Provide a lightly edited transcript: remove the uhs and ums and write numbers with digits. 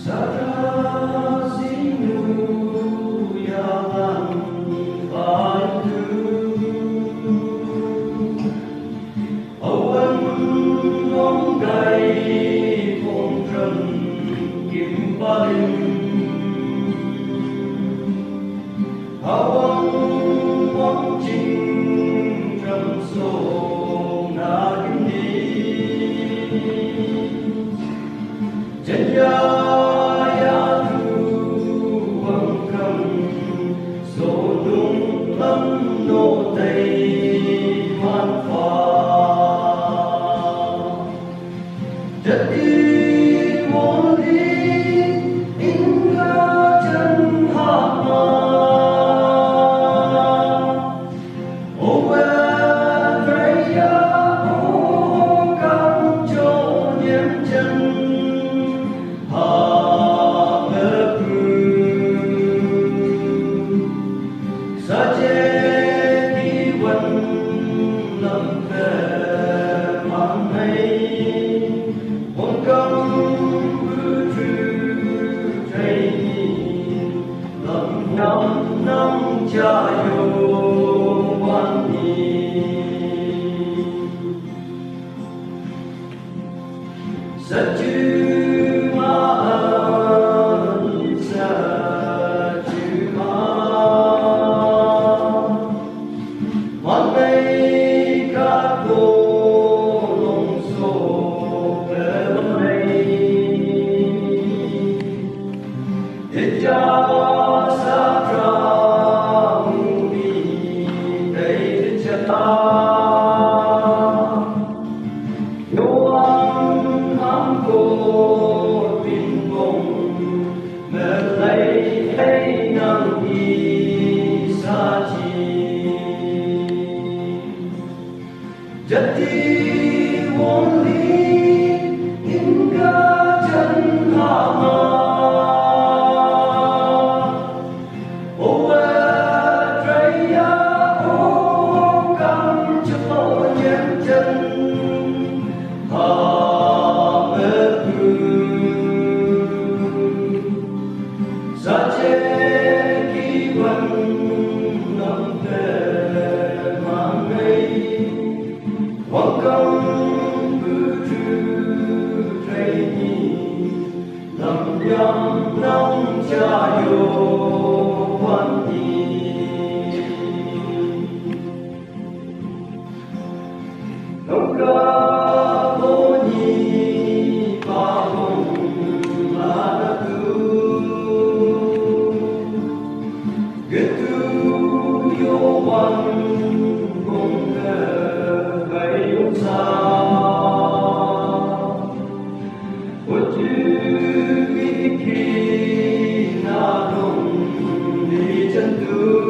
Saudaraku yang padu, awan monggai phong kim balin, awan mong chinh so na ni, jaya nô tây hoan phá chất đi vô lý in ga chân hạ ma ô về về ya ô cam cho niệm chân hạ mê sa chế lâm về mang hay một công bưu trừ thầy lòng năm cha yêu quan sa chư Jati wali hingga chân hạ ma, owe traya o cam cho nhem chân hạ mê sa chế kỳ văn năm về mang ngay hoàng công bưu trừ thầy lòng nhang nong cha yêu quan nông ca vô nhi ba hồng là tu gitu yo văn cùng vậy sa khi na đồng đi chân tu